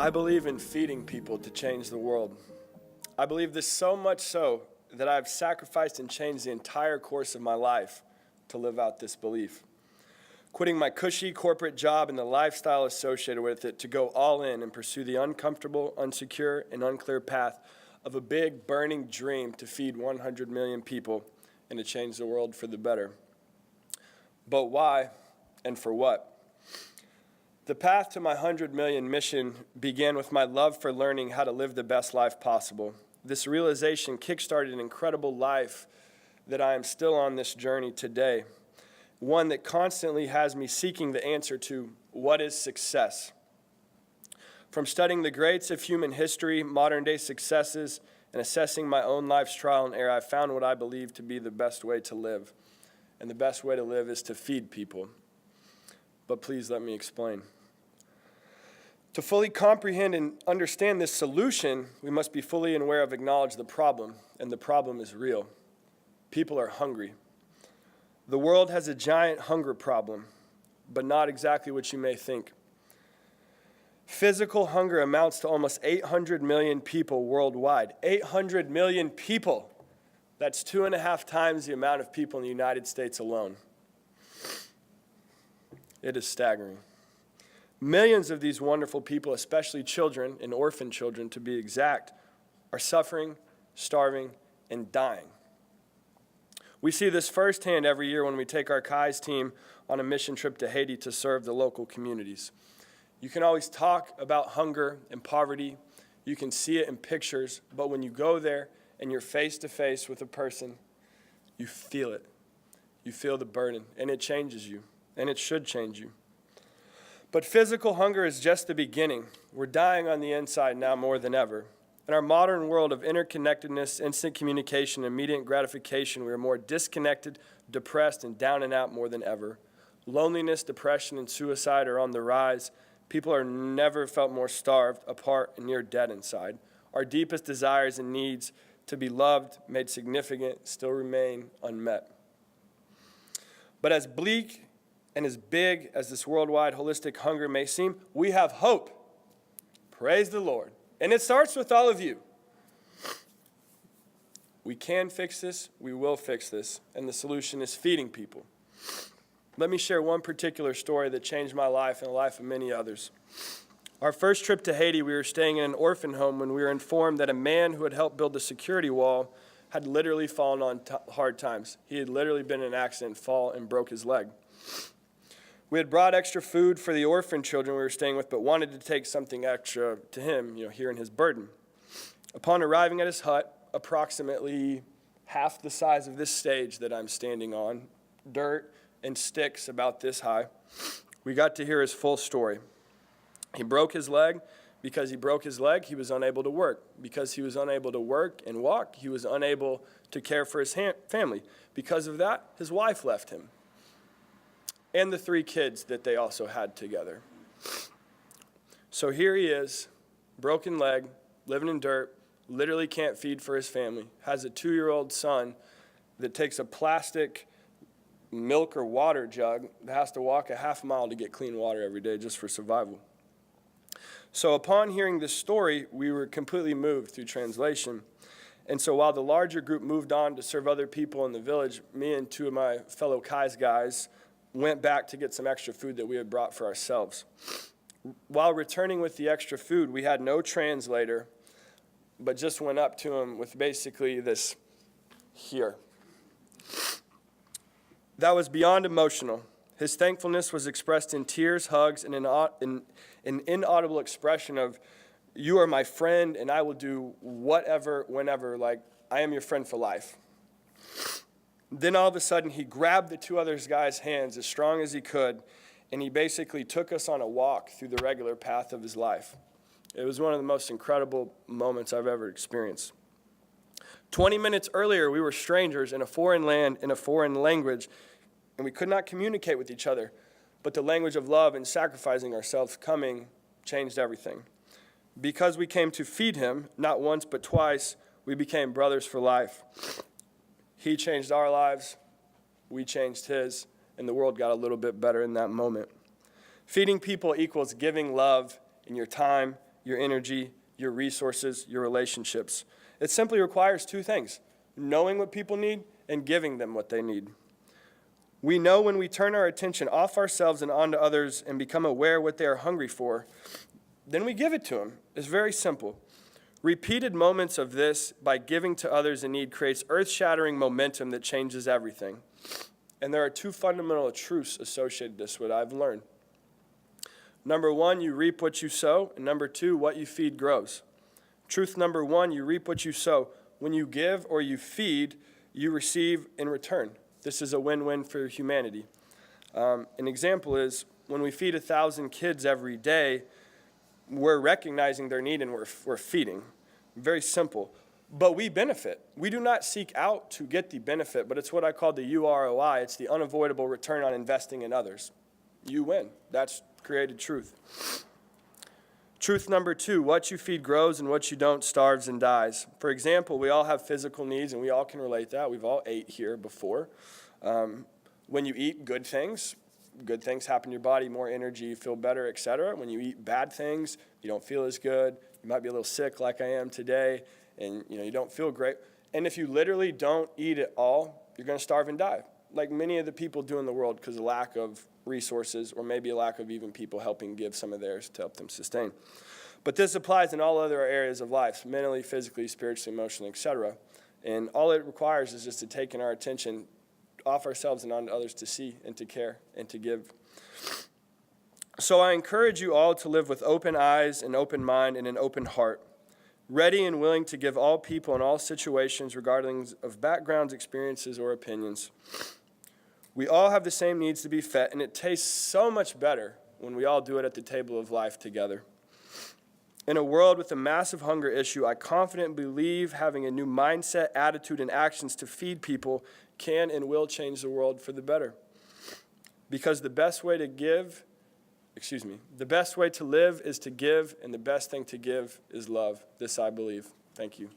I believe in feeding people to change the world. I believe this so much so that I've sacrificed and changed the entire course of my life to live out this belief. Quitting my cushy corporate job and the lifestyle associated with it to go all in and pursue the uncomfortable, unsecure, and unclear path of a big, burning dream to feed 100 million people and to change the world for the better. But why and for what? The path to my 100 million mission began with my love for learning how to live the best life possible. This realization kickstarted an incredible life that I am still on this journey today, one that constantly has me seeking the answer to what is success. From studying the greats of human history, modern-day successes, and assessing my own life's trial and error, I found what I believe to be the best way to live. And the best way to live is to feed people. But please let me explain. To fully comprehend and understand this solution, we must be fully aware of acknowledge the problem, and the problem is real. People are hungry. The world has a giant hunger problem, but not exactly what you may think. Physical hunger amounts to almost 800 million people worldwide. 800 million people. That's 2.5 times the amount of people in the United States alone. It is staggering. Millions of these wonderful people, especially children and orphan children to be exact, are suffering, starving, and dying. We see this firsthand every year when we take our Kai's team on a mission trip to Haiti to serve the local communities. You can always talk about hunger and poverty. You can see it in pictures, but when you go there and you're face to face with a person, you feel it. You feel the burden, and it changes you, and it should change you. But physical hunger is just the beginning. We're dying on the inside now more than ever. In our modern world of interconnectedness, instant communication, and immediate gratification, we are more disconnected, depressed, and down and out more than ever. Loneliness, depression, and suicide are on the rise. People are never felt more starved, apart, and near dead inside. Our deepest desires and needs to be loved, made significant, still remain unmet. But as bleak and as big as this worldwide holistic hunger may seem, we have hope. Praise the Lord. And it starts with all of you. We can fix this. We will fix this. And the solution is feeding people. Let me share one particular story that changed my life and the life of many others. Our first trip to Haiti, we were staying in an orphan home when we were informed that a man who had helped build the security wall had literally fallen on hard times. He had literally been in an accident, fall, and broke his leg. We had brought extra food for the orphan children we were staying with, but wanted to take something extra to him, here in his burden. Upon arriving at his hut, approximately half the size of this stage that I'm standing on, dirt and sticks about this high, we got to hear his full story. He broke his leg. Because he broke his leg, he was unable to work. Because he was unable to work and walk, he was unable to care for his family. Because of that, his wife left him. And the 3 kids that they also had together. So here he is, broken leg, living in dirt, literally can't feed for his family, has a 2-year-old son that takes a plastic milk or water jug that has to walk a half mile to get clean water every day just for survival. So upon hearing this story, we were completely moved through translation. And so while the larger group moved on to serve other people in the village, me and 2 of my fellow Kai's guys went back to get some extra food that we had brought for ourselves. While returning with the extra food, we had no translator, but just went up to him with basically this here. That was beyond emotional. His thankfulness was expressed in tears, hugs, and an inaudible expression of, "You are my friend, and I will do whatever, whenever, like, I am your friend for life." Then all of a sudden, he grabbed the 2 other guys' hands as strong as he could, and he basically took us on a walk through the regular path of his life. It was one of the most incredible moments I've ever experienced. 20 minutes earlier, we were strangers in a foreign land, in a foreign language, and we could not communicate with each other. But the language of love and sacrificing ourselves coming changed everything. Because we came to feed him, not once but twice, we became brothers for life. He changed our lives, we changed his, and the world got a little bit better in that moment. Feeding people equals giving love in your time, your energy, your resources, your relationships. It simply requires two things: knowing what people need and giving them what they need. We know when we turn our attention off ourselves and onto others and become aware what they are hungry for, then we give it to them. It's very simple. Repeated moments of this by giving to others in need creates earth-shattering momentum that changes everything. And there are two fundamental truths associated with this, what I've learned. Number one, you reap what you sow. And number two, what you feed grows. Truth number one, you reap what you sow. When you give or you feed, you receive in return. This is a win-win for humanity. An example is when we feed 1,000 kids every day, we're recognizing their need and we're feeding. Very simple. But we benefit. We do not seek out to get the benefit, but it's what I call the UROI. It's the unavoidable return on investing in others. You win. That's created truth. Truth number two, what you feed grows and what you don't starves and dies. For example, we all have physical needs and we all can relate that. We've all ate here before. When you eat good things happen to your body, more energy, you feel better, etc. When you eat bad things, you don't feel as good. You might be a little sick like I am today, and you don't feel great. And if you literally don't eat it all, you're going to starve and die, like many of the people do in the world because of lack of resources or maybe a lack of even people helping give some of theirs to help them sustain. But this applies in all other areas of life, mentally, physically, spiritually, emotionally, etc. And all it requires is just to take in our attention off ourselves and onto others to see and to care and to give. So I encourage you all to live with open eyes, an open mind, and an open heart, ready and willing to give all people in all situations, regardless of backgrounds, experiences, or opinions. We all have the same needs to be fed, and it tastes so much better when we all do it at the table of life together. In a world with a massive hunger issue, I confidently believe having a new mindset, attitude, and actions to feed people can and will change the world for the better. Because the best way to live is to give, and the best thing to give is love. This I believe. Thank you.